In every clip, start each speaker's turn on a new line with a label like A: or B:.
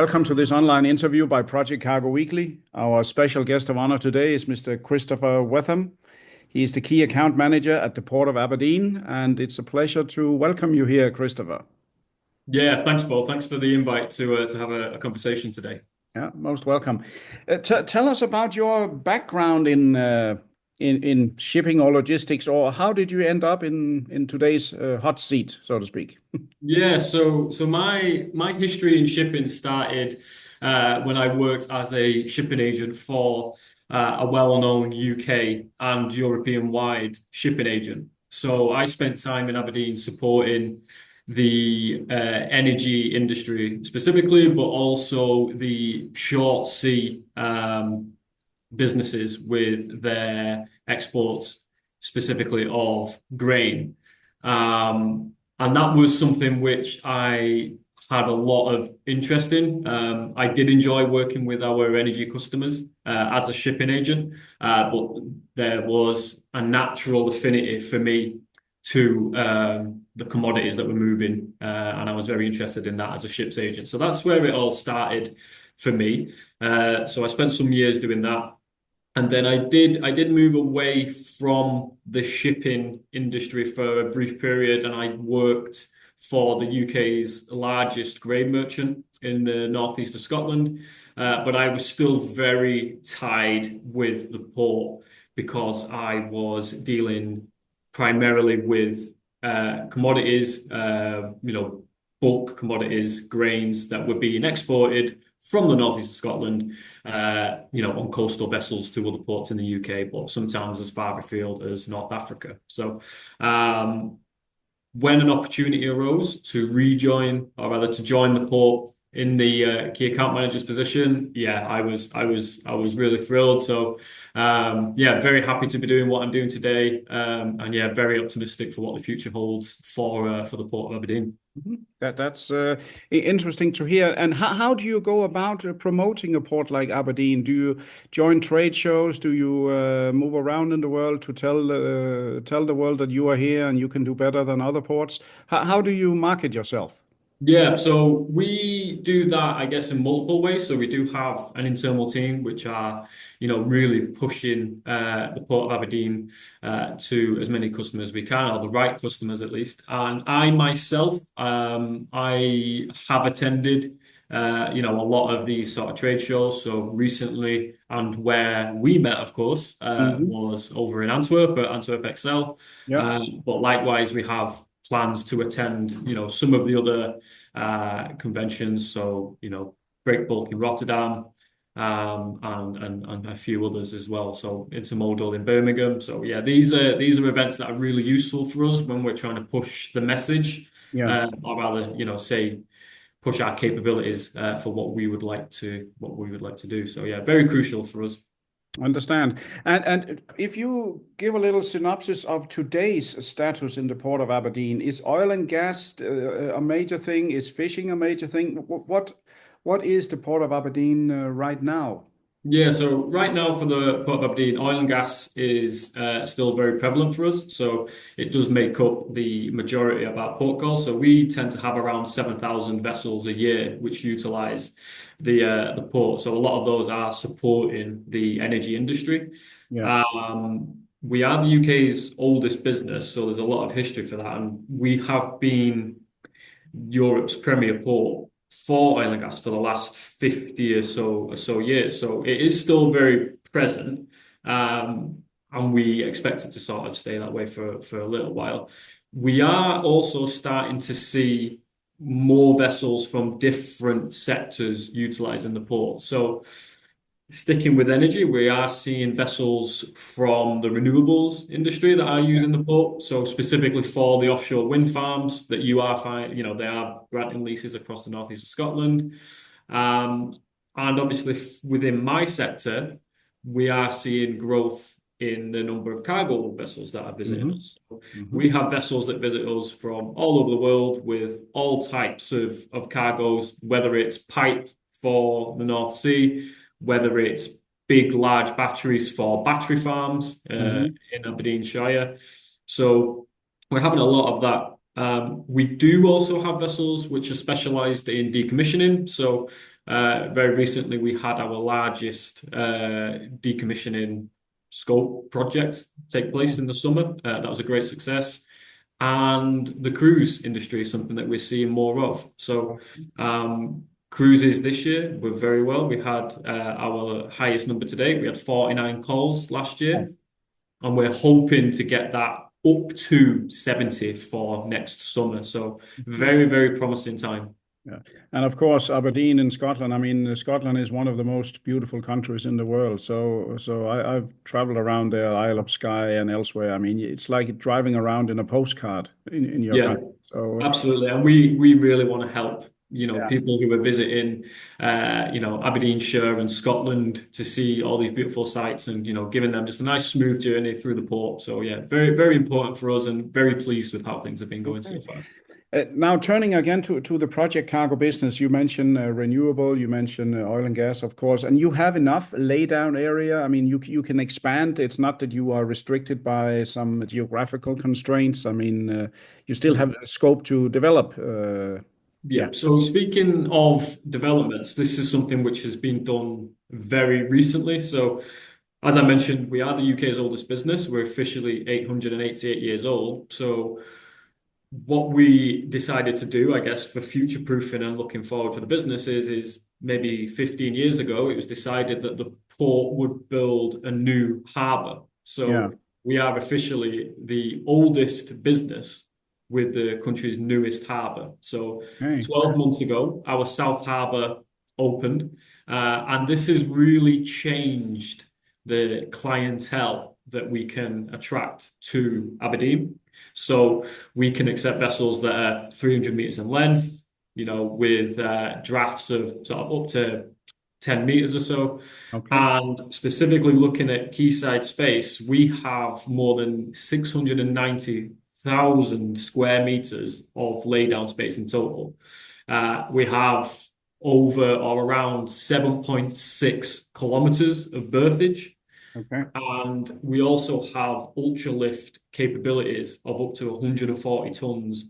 A: welcome to this online interview by Project Cargo Weekly. Our special guest of honor today is Mr. Christopher Whetham. He is the key account manager at the Port of Aberdeen, and it's a pleasure to welcome you here, Christopher.
B: Yeah, thanks, Paul. Thanks for the invite to have a conversation today.
A: Yeah, most welcome. Tell us about your background in shipping or logistics, or how did you end up in today's hot seat, so to speak?
B: Yeah, so my history in shipping started when I worked as a shipping agent for a well-known UK and European-wide shipping agent. So I spent time in Aberdeen supporting the energy industry specifically, but also the short sea businesses with their exports, specifically of grain. And that was something which I had a lot of interest in. I did enjoy working with our energy customers as a shipping agent, but there was a natural affinity for me to the commodities that were moving, and I was very interested in that as a ships agent. So that's where it all started for me. So I spent some years doing that. And then I did move away from the shipping industry for a brief period, and I worked for the UK's largest grain merchant in the northeast of Scotland. But I was still very tied with the port because I was dealing primarily with commodities, bulk commodities, grains that were being exported from the northeast of Scotland, on coastal vessels to other ports in the UK, but sometimes as far afield as North Africa. So, when an opportunity arose to rejoin, or rather to join the port in the key account manager's position, yeah, I was really thrilled. So, yeah, very happy to be doing what I'm doing today, and yeah, very optimistic for what the future holds for the port of Aberdeen.
A: Mhm. That's interesting to hear. And how do you go about promoting a port like Aberdeen? Do you join trade shows? Do you move around in the world to tell the world that you are here and you can do better than other ports? How do you market yourself?
B: Yeah, so we do that, I guess, in multiple ways. So we do have an internal team which are, really pushing the Port of Aberdeen to as many customers as we can, or the right customers at least. And I myself, I have attended, a lot of these sort of trade shows. So recently, and where we met, of course,
A: Hmm.
B: was over in Antwerp at Antwerp Excel.
A: Yeah.
B: But likewise, we have plans to attend, some of the other conventions. So, Break Bulk in Rotterdam, and a few others as well. So Intermodal in Birmingham. So yeah, these are events that are really useful for us when we're trying to push the message,
A: Yeah.
B: or rather, say push our capabilities for what we would like to do. So yeah, very crucial for us.
A: Understand. And if you give a little synopsis of today's status in the Port of Aberdeen, is oil and gas a major thing? Is fishing a major thing? What is the Port of Aberdeen right now?
B: Yeah, so right now for the Port of Aberdeen, oil and gas is still very prevalent for us. So it does make up the majority of our port calls. So we tend to have around 7,000 vessels a year which utilize the port. So a lot of those are supporting the energy industry.
A: Yeah.
B: We are the UK's oldest business, so there's a lot of history for that, and we have been Europe's premier port for oil and gas for the last 50 or so years. So it is still very present. And we expect it to sort of stay that way for a little while. We are also starting to see more vessels from different sectors utilizing the port. So sticking with energy, we are seeing vessels from the renewables industry that are
A: Yeah.
B: using the port. So specifically for the offshore wind farms that you are finding, they are granting leases across the northeast of Scotland. Um, and obviously within my sector, we are seeing growth in the number of cargo vessels that are visiting
A: Hmm.
B: us. So
A: Hmm.
B: we have vessels that visit us from all over the world with all types of cargoes, whether it's pipe for the North Sea, whether it's big, large batteries for battery farms
A: Hmm.
B: in Aberdeenshire. So we're having a lot of that We do also have vessels which are specialized in decommissioning. So, very recently we had our largest decommissioning scope project take place in the summer. That was a great success. And the cruise industry is something that we're seeing more of. So, cruises this year were very well. We had our highest number to date. We had 49 calls last year, and we're hoping to get that up to 70 for next summer. So very, very promising time.
A: Yeah. And of course, Aberdeen in Scotland. I mean, Scotland is one of the most beautiful countries in the world. I've traveled around there, Isle of Skye and elsewhere. I mean, it's like driving around in a postcard in your
B: Yeah,
A: country. So,
B: absolutely. And we really want to help,
A: yeah.
B: people who are visiting, Aberdeenshire and Scotland to see all these beautiful sights and, giving them just a nice smooth journey through the port. So yeah, very, very important for us and very pleased with how things have been going so
A: Okay.
B: far.
A: Now, turning again to the project cargo business, you mentioned renewable, you mentioned oil and gas, of course, and you have enough laydown area. I mean, you can expand. It's not that you are restricted by some geographical constraints. I mean, you still have scope to develop.
B: Yeah.
A: Yeah,
B: So speaking of developments, this is something which has been done very recently. So as I mentioned, we are the UK's oldest business. We're officially 888 years old. So what we decided to do, I guess, for future proofing and looking forward for the business is maybe 15 years ago, it was decided that the port would build a new harbour.
A: yeah.
B: So we are officially the oldest business with the country's newest harbour. So
A: Okay,
B: 12 months ago, our South Harbour opened, and this has really changed the clientele that we can attract to Aberdeen. So we can accept vessels that are 300 meters in length, with drafts of sort of up to 10 meters or so.
A: okay,
B: And specifically looking at quayside space, we have more than 690,000 square meters of laydown space in total. We have over or around 7.6 kilometers of berthage.
A: okay,
B: And we also have ultra lift capabilities of up to 140 tons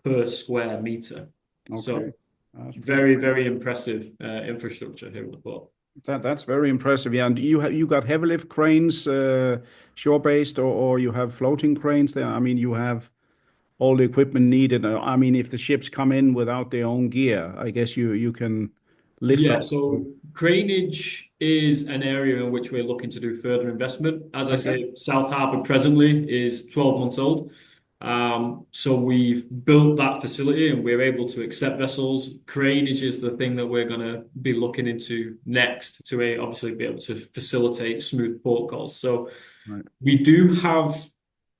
B: per square meter.
A: okay.
B: So
A: That's
B: very, very impressive infrastructure here at the port.
A: that's very impressive. Yeah, and you got heavy lift cranes, shore-based, or you have floating cranes there. I mean, you have all the equipment needed. I mean, if the ships come in without their own gear, I guess you can lift up.
B: Yeah, so craneage is an area in which we're looking to do further investment. As I
A: Okay.
B: say, South Harbour presently is 12 months old. So we've built that facility and we're able to accept vessels. Craneage is the thing that we're going to be looking into next to obviously be able to facilitate smooth port calls. So
A: Right.
B: we do have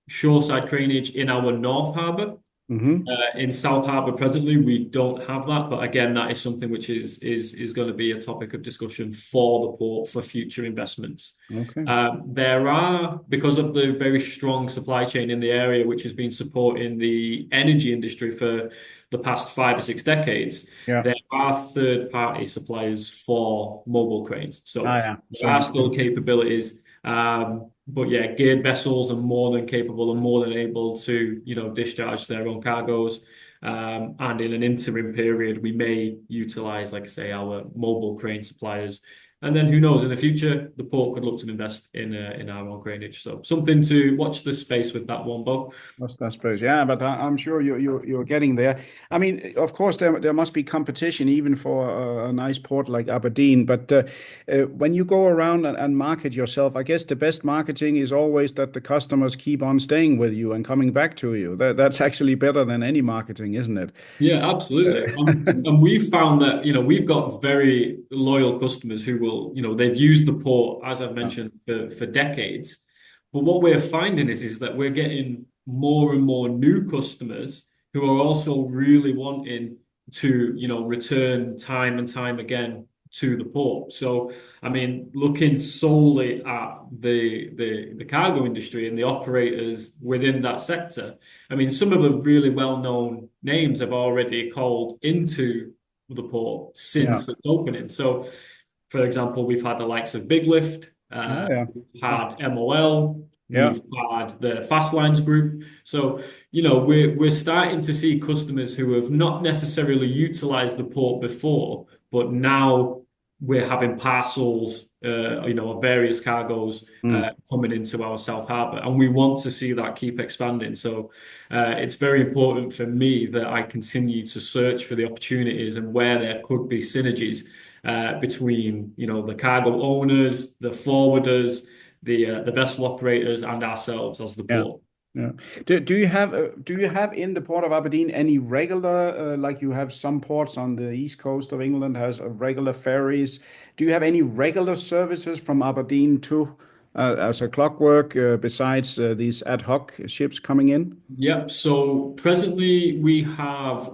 B: shoreside craneage in our North Harbour.
A: Mm-hmm.
B: In South Harbour presently, we don't have that, but again, that is something which is going to be a topic of discussion for the port for future investments.
A: Okay.
B: There are, because of the very strong supply chain in the area, which has been supporting the energy industry for the past 5 or 6 decades,
A: Yeah.
B: there are third-party suppliers for mobile cranes.
A: Ah,
B: So
A: yeah. So
B: there are
A: you
B: still
A: can.
B: capabilities. But yeah, geared vessels are more than capable and more than able to, discharge their own cargoes. And in an interim period, we may utilize, like I say, our mobile crane suppliers. And then who knows, in the future, the port could look to invest in our own craneage. So something to watch this space with that one, Bo.
A: I suppose, yeah, but I'm sure you're getting there. I mean, of course, there must be competition even for a nice port like Aberdeen. But when you go around and market yourself, I guess the best marketing is always that the customers keep on staying with you and coming back to you. That's actually better than any marketing, isn't it?
B: Yeah, absolutely. And we've found that, we've got very loyal customers who will, they've used the port, as I've
A: Yeah,
B: mentioned, for decades. But what we're finding is that we're getting more and more new customers who are also really wanting to, return time and time again to the port. So, I mean, looking solely at the cargo industry and the operators within that sector, I mean, some of the really well-known names have already called into the port
A: yeah.
B: since its opening. So, for example, we've had the likes of Big Lift,
A: Oh, yeah.
B: we've had MOL,
A: Yeah.
B: We've had the Fast Lines group. So, we're starting to see customers who have not necessarily utilized the port before, but now we're having parcels, of various cargoes
A: Mm.
B: coming into our South Harbour, and we want to see that keep expanding. So, it's very important for me that I continue to search for the opportunities and where there could be synergies between, the cargo owners, the forwarders, the vessel operators, and ourselves as the
A: Yeah.
B: port.
A: Yeah. Do you have in the port of Aberdeen any regular like you have some ports on the east coast of England has regular ferries? Do you have any regular services from Aberdeen to as a clockwork besides these ad hoc ships coming in?
B: Yep. So presently we have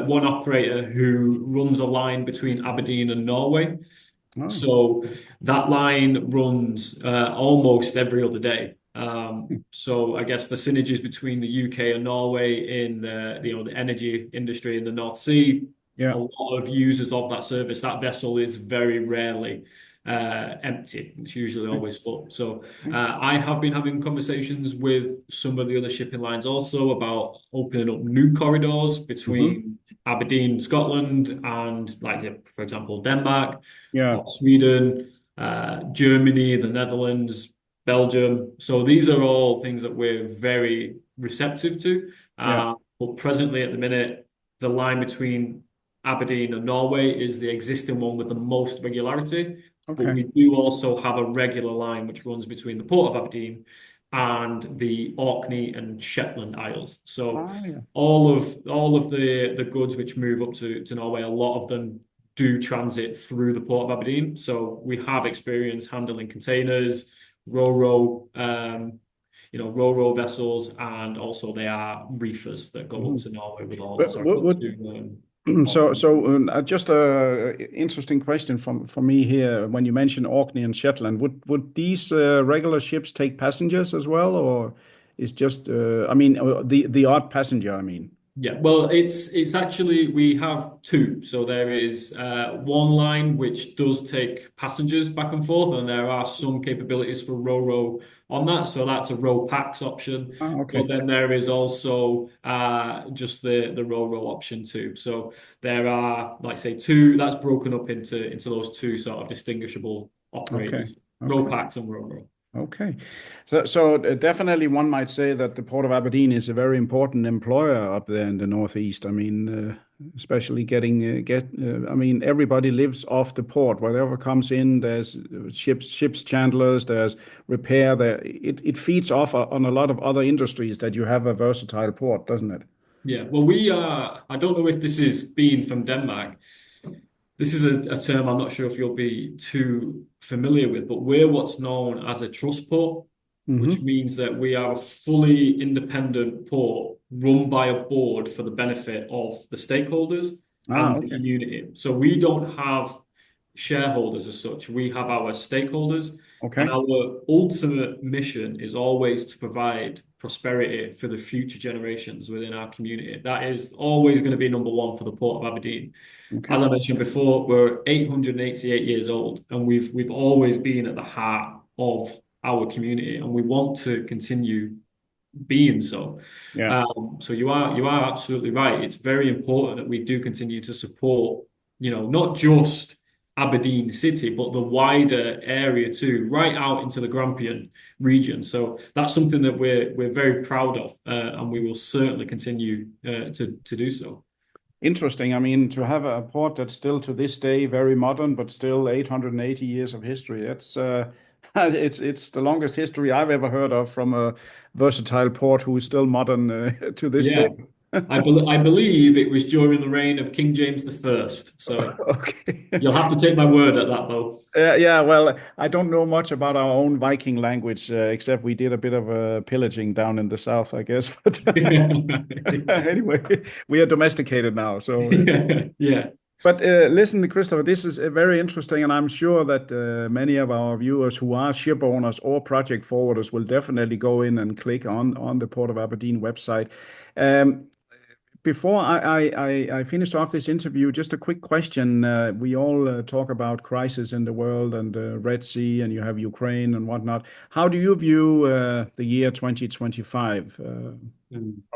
B: one operator who runs a line between Aberdeen and Norway.
A: Oh.
B: So that line runs almost every other day. So I guess the synergies between the UK and Norway in the energy industry in the North Sea, a
A: Yeah.
B: lot of users of that service. That vessel is very rarely empty. It's usually always full. So I have been having conversations with some of the other shipping lines also about opening up new corridors
A: Hmm.
B: between Aberdeen, Scotland, and like for example, Denmark
A: Yeah.
B: or Sweden, Germany, the Netherlands, Belgium. So these are all things that we're very receptive to.
A: Yeah.
B: But presently, at the minute, the line between Aberdeen and Norway is the existing one with the most regularity. But
A: Okay.
B: we do also have a regular line which runs between the Port of Aberdeen and the Orkney and Shetland Isles. So
A: Ah, yeah.
B: all of the goods which move up to Norway, a lot of them do transit through the Port of Aberdeen. So we have experience handling containers, ro-ro, ro-ro vessels, and also they are reefers that go up
A: Mhm.
B: to Norway with all,
A: But
B: sorry, up to Orkney.
A: so just a interesting question for me here. When you mention Orkney and Shetland, would these regular ships take passengers as well, or is just I mean the odd passenger? I mean.
B: Yeah, well, it's actually we have two. So there is one line which does take passengers back and forth, and there are some capabilities for ro-ro on that. So that's a ro-pax option.
A: Ah,
B: But
A: okay.
B: then there is also just the ro-ro option too. So there are, like say, two. That's broken up into those two sort of distinguishable
A: Okay.
B: operators:
A: Okay.
B: ro-pax and ro-ro.
A: Okay. So definitely one might say that the Port of Aberdeen is a very important employer up there in the Northeast. I mean, especially I mean, everybody lives off the port. Whatever comes in, there's ships chandlers, there's repair there. It feeds off on a lot of other industries that you have a versatile port, doesn't it?
B: Yeah. Well, we are. I don't know if this is being from Denmark. This is a term I'm not sure if you'll be too familiar with, but we're what's known as a trust port, which
A: Hmm.
B: means that we are a fully independent port run by a board for the benefit of the stakeholders
A: Ah,
B: and the
A: okay.
B: community. So we don't have shareholders as such. We have our stakeholders, and
A: Okay.
B: our ultimate mission is always to provide prosperity for the future generations within our community. That is always going to be number one for the Port of Aberdeen. As
A: Okay.
B: I mentioned before, we're 888 years old, and we've always been at the heart of our community, and we want to continue being so.
A: Yeah.
B: So you are absolutely right. It's very important that we do continue to support, not just Aberdeen City, but the wider area too, right out into the Grampian region. So that's something that we're very proud of, and we will certainly continue to do so.
A: Interesting. I mean, to have a port that's still to this day very modern, but still 880 years of history. That's it's the longest history I've ever heard of from a versatile port who is still modern to this day.
B: Yeah. I believe it was during the reign of King James the First. So
A: Okay.
B: you'll have to take my word at that, though.
A: Yeah, well, I don't know much about our own Viking language, except we did a bit of pillaging down in the south, I guess. But anyway, we are domesticated now, so.
B: Yeah.
A: But listen, Christopher, this is very interesting, and I'm sure that many of our viewers who are ship owners or project forwarders will definitely go in and click on the Port of Aberdeen website. Um, before I finish off this interview, just a quick question. We all talk about crisis in the world and the Red Sea, and you have Ukraine and whatnot. How do you view the year 2025 from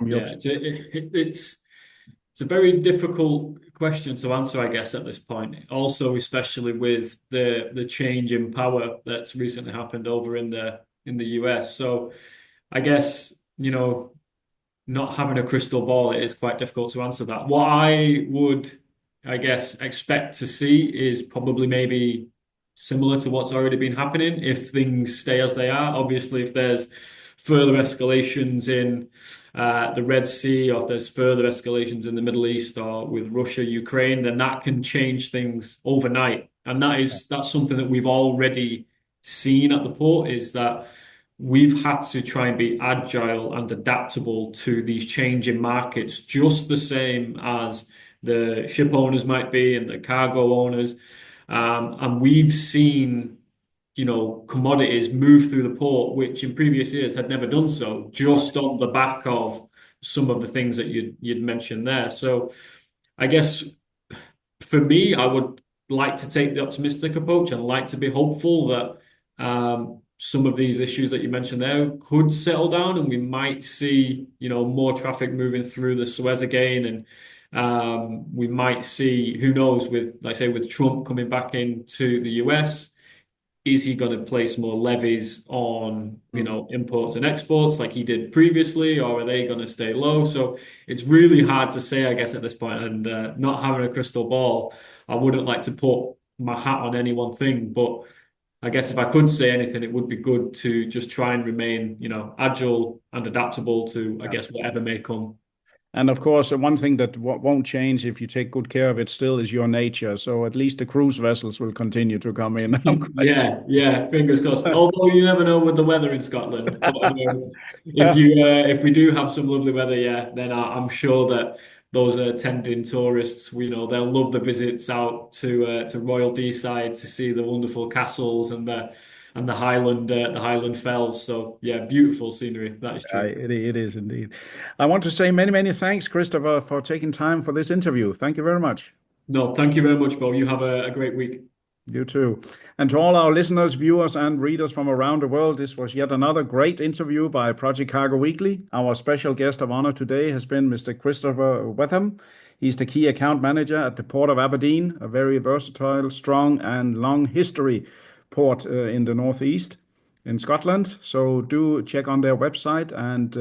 A: your
B: Yeah,
A: perspective?
B: it's a very difficult question to answer, I guess, at this point. Also, especially with the change in power that's recently happened over in the US. So I guess, not having a crystal ball, it is quite difficult to answer that. What I would, I guess, expect to see is probably maybe similar to what's already been happening if things stay as they are. Obviously, if there's further escalations in the Red Sea, or if there's further escalations in the Middle East or with Russia, Ukraine, then that can change things overnight. And that's something that we've already seen at the port, is that we've had to try and be agile and adaptable to these changing markets, just the same as the ship owners might be and the cargo owners. And we've seen, commodities move through the port, which in previous years had never done so, just on the back of some of the things that you'd mentioned there. So I guess for me, I would like to take the optimistic approach and like to be hopeful that some of these issues that you mentioned there could settle down, and we might see, more traffic moving through the Suez again, and we might see, who knows, with, like I say, with Trump coming back into the US. Is he going to place more levies on,
A: Mm.
B: imports and exports like he did previously, or are they going to stay low? So it's really hard to say, I guess, at this point. And not having a crystal ball, I wouldn't like to put my hat on any one thing. But I guess if I could say anything, it would be good to just try and remain, agile and adaptable to, I guess, whatever may come.
A: And of course, one thing that won't change if you take good care of it still is your nature. So at least the cruise vessels will continue to come in. I'm quite sure.
B: Yeah, yeah, fingers crossed. Although you never know with the weather in Scotland, but if we do have some lovely weather, yeah, then I'm sure that those attending tourists, they'll love the visits out to Royal Deeside to see the wonderful castles and the Highland Fells. So yeah, beautiful scenery. That is true.
A: It is indeed. I want to say many, many thanks, Christopher, for taking time for this interview. Thank you very much.
B: No, thank you very much, Bo. You have a great week.
A: You too. And to all our listeners, viewers, and readers from around the world, this was yet another great interview by Project Cargo Weekly. Our special guest of honor today has been Mr. Christopher Whetham. He's the key account manager at the Port of Aberdeen, a very versatile, strong, and long history port in the northeast in Scotland. So do check on their website, and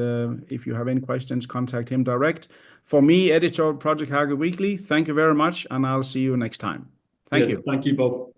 A: if you have any questions, contact him direct. For me, editor of Project Cargo Weekly, thank you very much, and I'll see you next time. Thank
B: Yes,
A: you.
B: thank you, Bob.